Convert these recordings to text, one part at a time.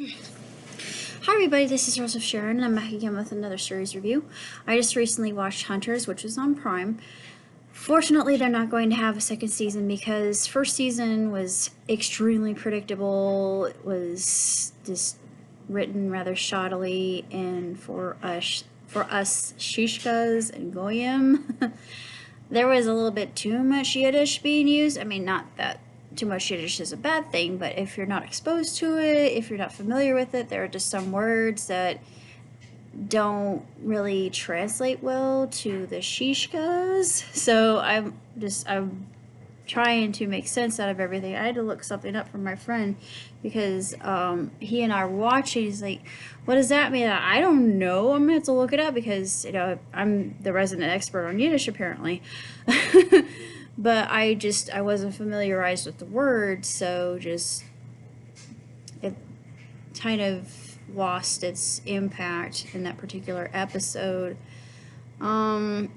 Hi everybody, this is Rose of Sharon, and I'm back again with another series review. I just recently watched Hunters, which is on Prime. Fortunately, they're not going to have a second season because first season was extremely predictable. It was just written rather shoddily, and for us Shishkas and Goyim, there was a little bit too much Yiddish being used. I mean, not that too much Yiddish is a bad thing, but if you're not exposed to it, if you're not familiar with it, there are just some words that don't really translate well to the Shishkas. So I'm trying to make sense out of everything. I had to look something up from my friend because he and I were watching. He's like, "What does that mean?" I don't know. I'm gonna have to look it up because I'm the resident expert on Yiddish apparently. But I wasn't familiarized with the word, so just it kind of lost its impact in that particular episode. I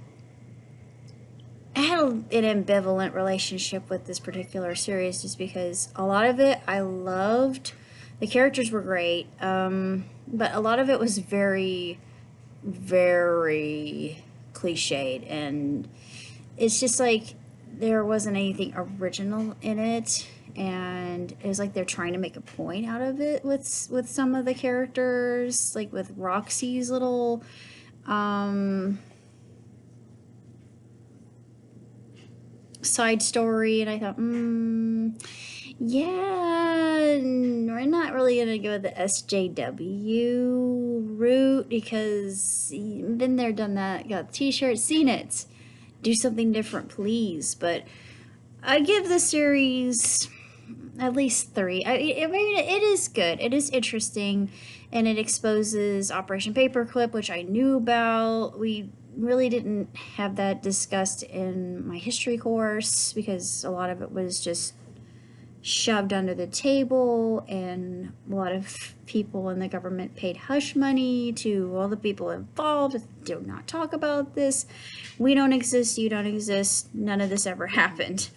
had an ambivalent relationship with this particular series just because a lot of it I loved. The characters were great, but a lot of it was very, very cliched, and it's just like there wasn't anything original in it, and it was like they're trying to make a point out of it with some of the characters, like with Roxy's little side story, and I thought, yeah, we're not really gonna go the SJW route because been there, done that, got the t-shirt, seen it. Do something different, please. But I give the series at least 3. I mean, it is good. It is interesting, and it exposes Operation Paperclip, which I knew about. We really didn't have that discussed in my history course because a lot of it was just shoved under the table, and a lot of people in the government paid hush money to all the people involved. Do not talk about this. We don't exist, you don't exist, none of this ever happened.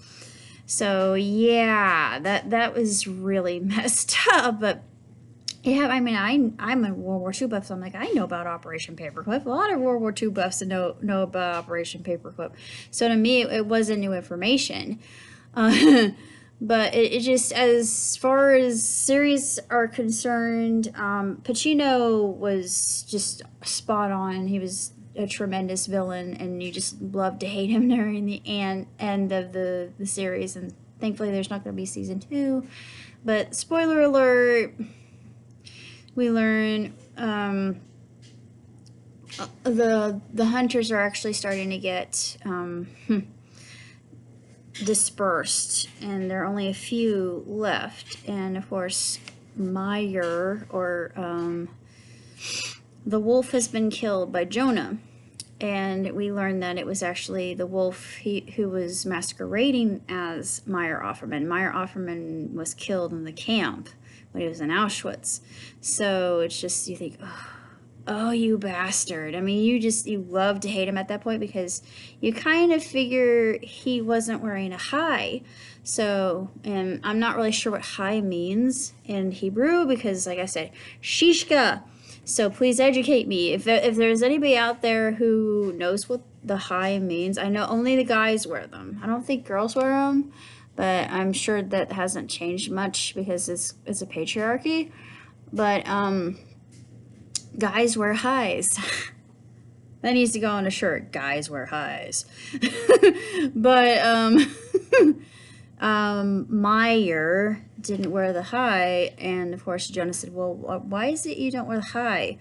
So yeah, that was really messed up. But yeah, I mean, I'm a World War II buff, so I'm like, I know about Operation Paperclip. A lot of World War II buffs know about Operation Paperclip. So to me, it wasn't new information. But it just, as far as series are concerned, Pacino was just spot on. He was a tremendous villain, and you just love to hate him during the end of the series. And thankfully, there's not going to be season 2. But spoiler alert, we learn the hunters are actually starting to get dispersed, and there are only a few left. And of course, Meyer, or the wolf, has been killed by Jonah, and we learned that it was actually the wolf who was masquerading as Meyer Offerman. Meyer Offerman was killed in the camp when he was in Auschwitz. So it's just, you think, oh, you bastard. I mean, you love to hate him at that point because you kind of figure he wasn't wearing a chai. So, and I'm not really sure what chai means in Hebrew because, like I said, shishka. So please educate me. If there's anybody out there who knows what the chai means, I know only the guys wear them. I don't think girls wear them, but I'm sure that hasn't changed much because it's a patriarchy. But, guys wear highs. That needs to go on a shirt. Guys wear highs. But Meyer didn't wear the high, and of course Jonah said, "Well, why is it you don't wear the high?"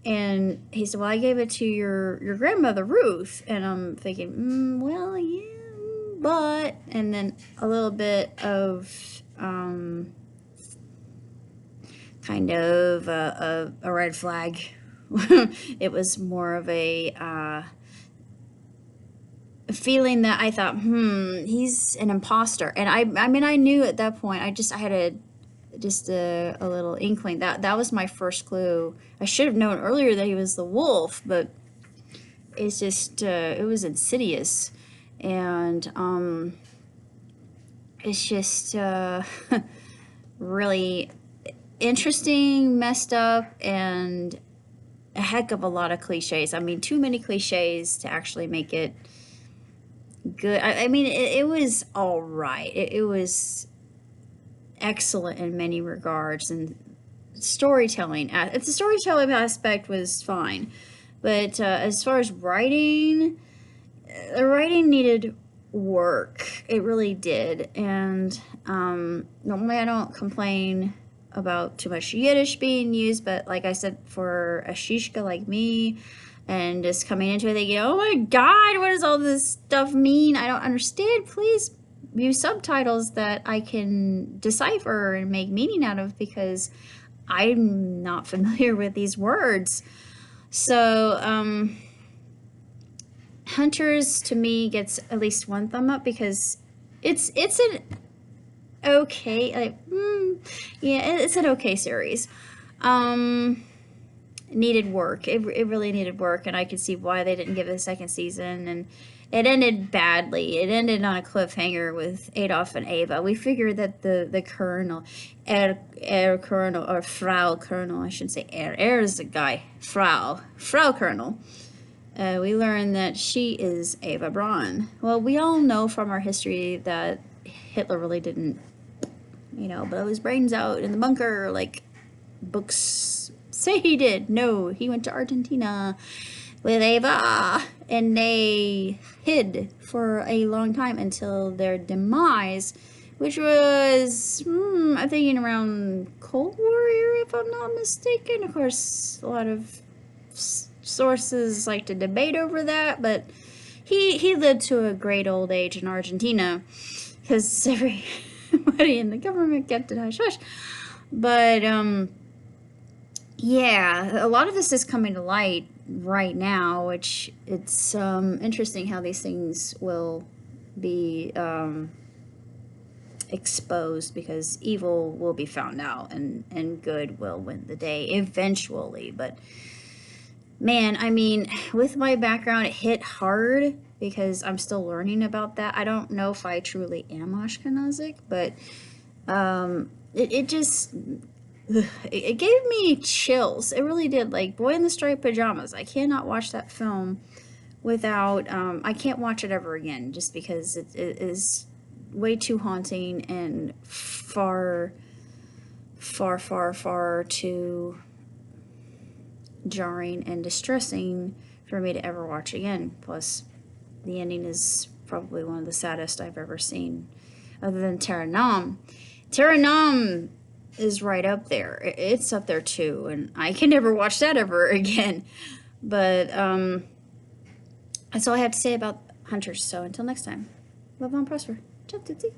And he said, "Well, I gave it to your grandmother Ruth." And I'm thinking, well, yeah, but, and then a little bit of kind of a red flag. It was more of a feeling that I thought, he's an imposter. And I mean, I knew at that point, I had a little inkling. That was my first clue. I should have known earlier that he was the wolf, but it's just, it was insidious. And it's just really interesting, messed up, and a heck of a lot of cliches. I mean, too many cliches to actually make it good. I mean, it was all right. It was excellent in many regards, and storytelling. The storytelling aspect was fine, but as far as writing, the writing needed work. It really did, and normally I don't complain about too much Yiddish being used, but like I said, for a shishka like me, and just coming into it thinking, oh my god, what does all this stuff mean? I don't understand. Please use subtitles that I can decipher and make meaning out of, because I'm not familiar with these words. So, Hunters to me gets at least one thumb up, because it's an okay, like, yeah, it's an okay series. Needed work. It really needed work, and I could see why they didn't give it a second season. And it ended badly. It ended on a cliffhanger with Adolf and Ava. We figured that the colonel, air colonel, or Frau colonel, I shouldn't say air is a guy, Frau colonel. We learned that she is Ava Braun. Well, we all know from our history that Hitler really didn't, blow his brains out in the bunker like books say he did. No, he went to Argentina with Ava, and they hid for a long time until their demise, which was, I'm thinking around Cold War era, if I'm not mistaken. Of course, a lot of sources like to debate over that, but he lived to a great old age in Argentina, because everybody in the government kept it hush hush. But yeah, a lot of this is coming to light right now, which it's interesting how these things will be exposed, because evil will be found out, and good will win the day eventually. But man, I mean, with my background, it hit hard, because I'm still learning about that. I don't know if I truly am Ashkenazic, but it just, it gave me chills. It really did. Like, Boy in the Striped Pajamas. I cannot watch that film without, I can't watch it ever again, just because it is way too haunting and far too jarring and distressing for me to ever watch again. Plus, the ending is probably one of the saddest I've ever seen, other than Terra Nam. Terra Nam is right up there. It's up there too, and I can never watch that ever again. But that's all I have to say about Hunters. So until next time, love on prosper. Ciao, Tootsie.